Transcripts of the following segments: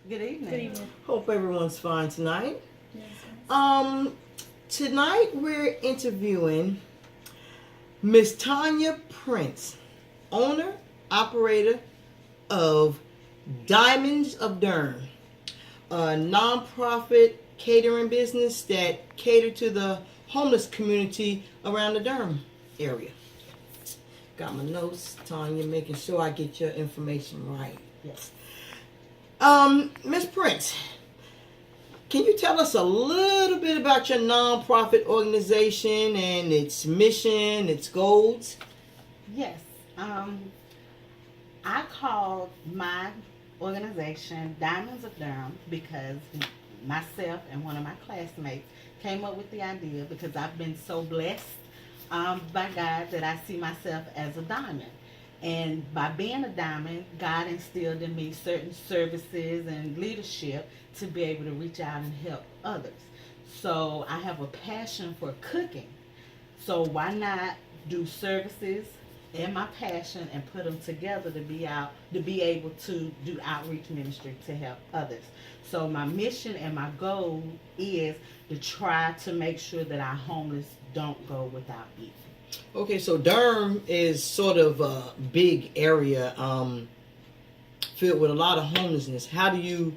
Good evening. Good evening. Hope everyone's fine tonight. Yes. Tonight we're interviewing Miss Tanya Prince, owner, operator of Diamonds of Durham, a nonprofit catering business that cater to the homeless community around the Durham area. Got my notes, Tanya, making sure I get your information right. Yes. Miss Prince, can you tell us a little bit about your nonprofit organization and its mission, its goals? Yes. I called my organization Diamonds of Durham because myself and one of my classmates came up with the idea because I've been so blessed by God that I see myself as a diamond. And by being a diamond, God instilled in me certain services and leadership to be able to reach out and help others. So I have a passion for cooking. So why not do services and my passion and put them together to be able to do outreach ministry to help others. So my mission and my goal is to try to make sure that our homeless don't go without eating. Okay, so Durham is sort of a big area filled with a lot of homelessness. How do you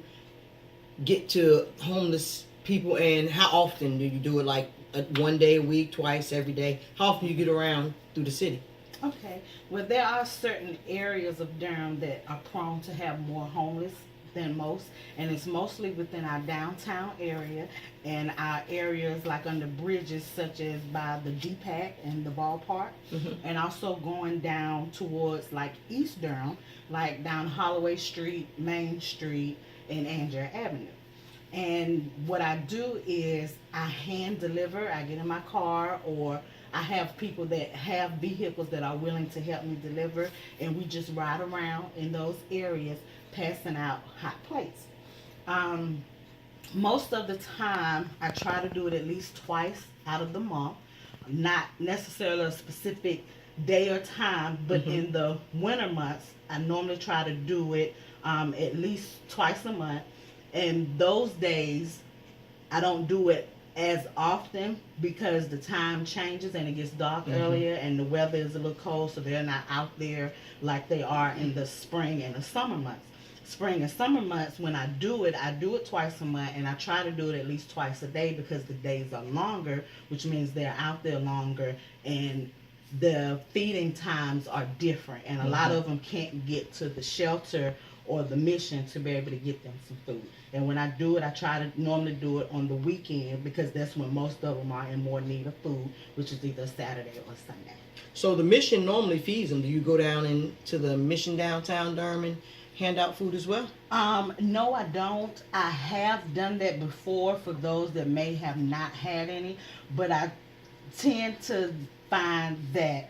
get to homeless people, and how often do you do it? Like one day a week, twice every day? How often do you get around through the city? Okay. Well, there are certain areas of Durham that are prone to have more homeless than most, and it's mostly within our downtown area and our areas like under bridges such as by the DPAC and the ballpark, and also going down towards like East Durham, like down Holloway Street, Main Street, and Andrea Avenue. And what I do is I hand deliver. I get in my car, or I have people that have vehicles that are willing to help me deliver, and we just ride around in those areas passing out hot plates. Most of the time, I try to do it at least twice out of the month, not necessarily a specific day or time, but in the winter months, I normally try to do it at least twice a month. And those days, I don't do it as often because the time changes and it gets dark earlier and the weather is a little cold, so they're not out there like they are in the spring and the summer months. Spring and summer months, when I do it twice a month, and I try to do it at least twice a day because the days are longer, which means they're out there longer, and the feeding times are different, and a lot of them can't get to the shelter or the mission to be able to get them some food. And when I do it, I try to normally do it on the weekend because that's when most of them are in more need of food, which is either Saturday or Sunday. So the mission normally feeds them. Do you go down into the mission downtown Durham and hand out food as well? No, I don't. I have done that before for those that may have not had any, but I tend to find that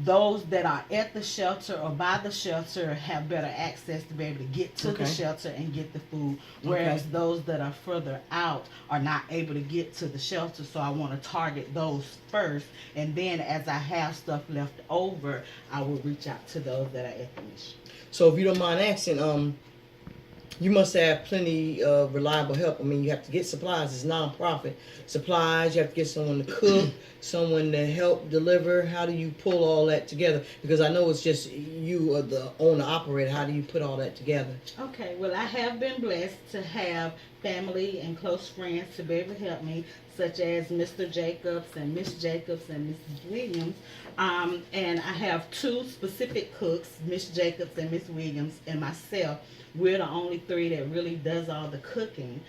those that are at the shelter or by the shelter have better access to be able to get to the shelter and get the food, whereas those that are further out are not able to get to the shelter. So I want to target those first, and then as I have stuff left over, I will reach out to those that are at the mission. So if you don't mind asking, you must have plenty of reliable help. I mean, you have to get supplies. It's non-profit. Supplies, you have to get someone to cook, someone to help deliver. How do you pull all that together? Because I know it's just you or the owner-operator. How do you put all that together? Okay, well, I have been blessed to have family and close friends to be able to help me, such as Mr. Jacobs and Miss Jacobs and Mrs. Williams. And I have two specific cooks, Miss Jacobs and Miss Williams, and myself. We're the only three that really does all the cooking.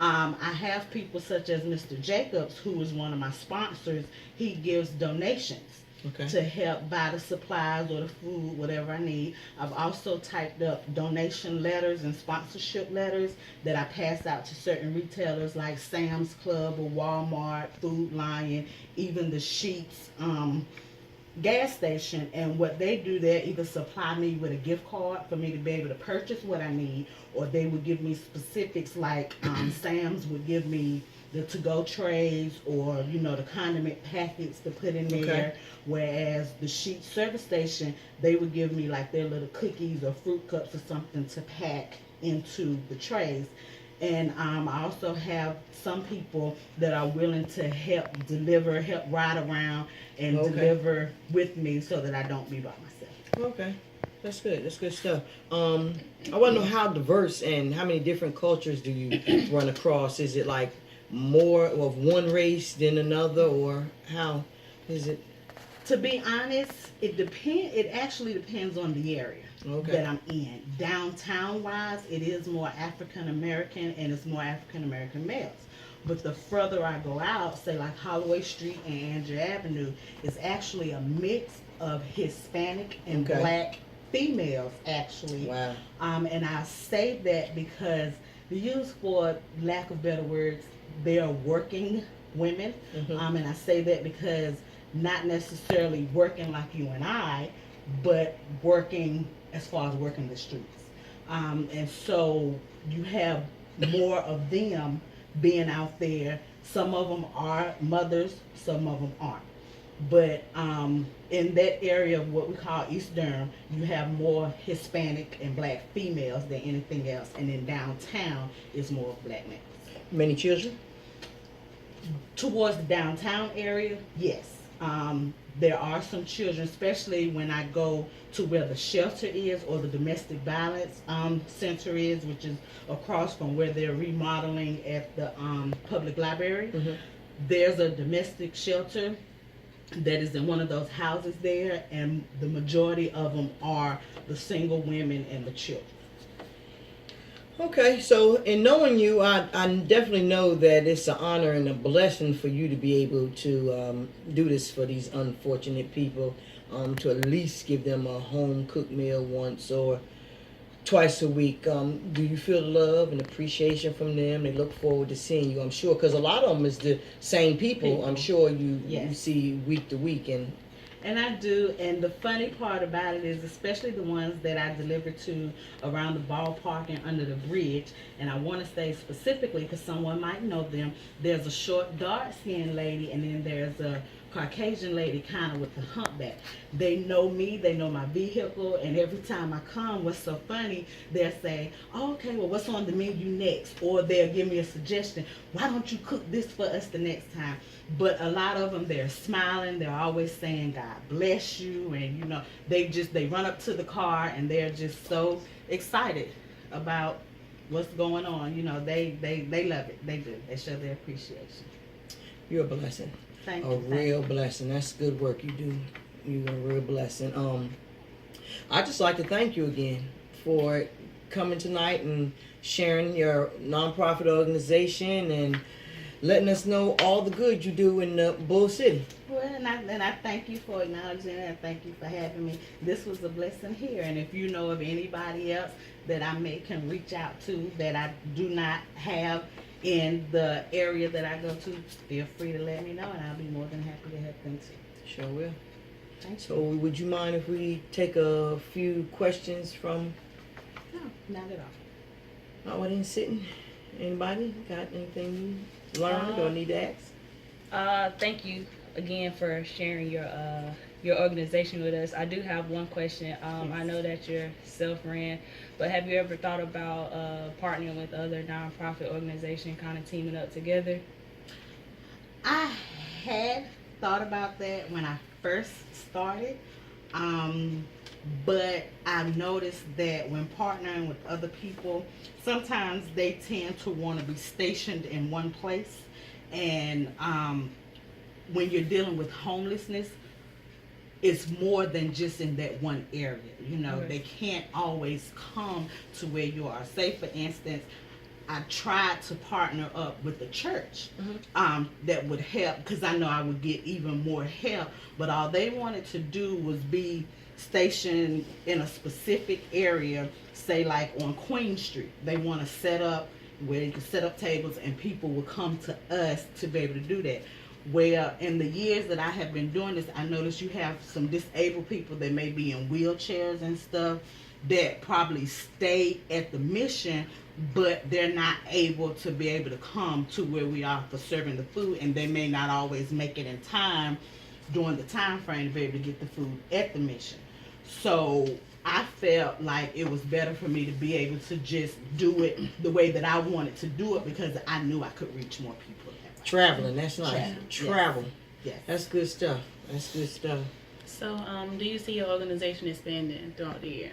I have people such as Mr. Jacobs, who is one of my sponsors. He gives donations to help buy the supplies or the food, whatever I need. I've also typed up donation letters and sponsorship letters that I pass out to certain retailers like Sam's Club or Walmart, Food Lion, even the Sheetz gas station. And what they do, they either supply me with a gift card for me to be able to purchase what I need, or they would give me specifics like Sam's would give me the to-go trays, or the condiment packets to put in there. Whereas the Sheetz service station, they would give me like their little cookies or fruit cups or something to pack into the trays. And I also have some people that are willing to help deliver, help ride around and Okay. deliver with me so that I don't be by myself. Okay. That's good. That's good stuff. I want to know how diverse and how many different cultures do you run across? Is it like more of one race than another, or how is it? To be honest, it actually depends on the area Okay. that I'm in. Downtown wise, it is more African American and it's more African American males. But the further I go out, say like Holloway Street and Andrew Avenue, is actually a mix of Hispanic and Okay. black females actually. Wow. And I say that because the use, for lack of better words, they are working women. Mhm. And I say that because not necessarily working like you and I, but working as far as working the streets. And so you have more of them being out there. Some of them are mothers, some of them aren't. But in that area of what we call East Durham, you have more Hispanic and black females than anything else. And in downtown, it's more black males. Many children? Towards the downtown area, yes. There are some children, especially when I go to where the shelter is or the domestic violence center is, which is across from where they're remodeling at the public library. Mhm. There's a domestic shelter that is in one of those houses there, and the majority of them are the single women and the children. Okay, so in knowing you, I definitely know that it's an honor and a blessing for you to be able to do this for these unfortunate people, to at least give them a home cooked meal once or twice a week. Do you feel love and appreciation from them? They look forward to seeing you, I'm sure, because a lot of them is the same people. I'm sure you Yes. see week to week. And I do, and the funny part about it is, especially the ones that I deliver to around the ballpark and under the bridge, and I want to say specifically because someone might know them, there's a short, dark-skinned lady, and then there's a Caucasian lady kind of with the humpback. They know me, they know my vehicle, and every time I come, what's so funny, they'll say, oh, okay, well, what's on the menu next? Or they'll give me a suggestion, why don't you cook this for us the next time? But a lot of them, they're smiling, they're always saying, God bless you, and you know, they run up to the car and they're just so excited about what's going on. You know, they love it, they do, they show their appreciation. You're a blessing. Thank A you. real blessing. That's good work you do. You're a real blessing. I just like to thank you again for coming tonight and sharing your nonprofit organization and letting us know all the good you do in Bull City. Well, and I thank you for acknowledging it, and thank you for having me. This was a blessing here, and if you know of anybody else that I can reach out to that I do not have in the area that I go to, feel free to let me know, and I'll be more than happy to help them too. Sure will. Thank So you. would you mind if we take a few questions from No, not at all. our audience sitting? Anybody got anything you learned or need to ask? Thank you again for sharing your organization with us. I do have one question. I know that you're self-ran, but have you ever thought about partnering with other nonprofit organizations, kind of teaming up together? I had thought about that when I first started, but I've noticed that when partnering with other people, sometimes they tend to want to be stationed in one place, and when you're dealing with homelessness, it's more than just in that one area. You know, Right. they can't always come to where you are. Say, for instance, I tried to partner up with the church that would help, because I know I would get even more help, but all they wanted to do was be stationed in a specific area, say like on Queen Street. They want to set up where you can set up tables and people will come to us to be able to do that. Where in the years that I have been doing this, I noticed you have some disabled people that may be in wheelchairs and stuff that probably stay at the mission, but they're not able to be able to come to where we are for serving the food, and they may not always make it in time during the time frame to be able to get the food at the mission. So I felt like it was better for me to be able to just do it the way that I wanted to do it because I knew I could reach more people that way. Traveling, that's nice. Travel, yes. Travel. Yes. That's good stuff. That's good stuff. So, do you see your organization expanding throughout the year?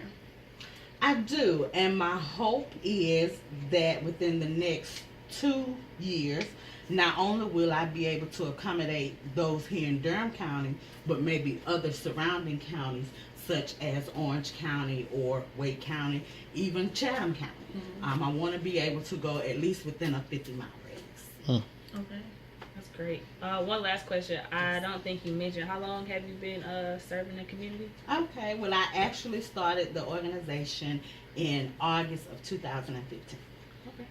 I do, and my hope is that within the next 2 years, not only will I be able to accommodate those here in Durham County, but maybe other surrounding counties such as Orange County or Wake County, even Chatham County. I want to be able to go at least within a 50-mile radius. Okay. That's great. One last question. I don't think you mentioned, how long have you been serving the community? Okay, well, I actually started the organization in August of 2015. Okay.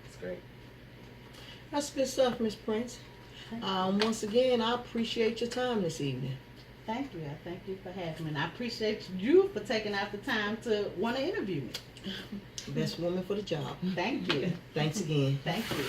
That's great. That's good stuff, Miss Prince. Once again, I appreciate your time this evening. Thank you. I thank you for having me. And I appreciate you for taking out the time to want to interview me. Best woman for the job. Thank you. Thanks again. Thank you.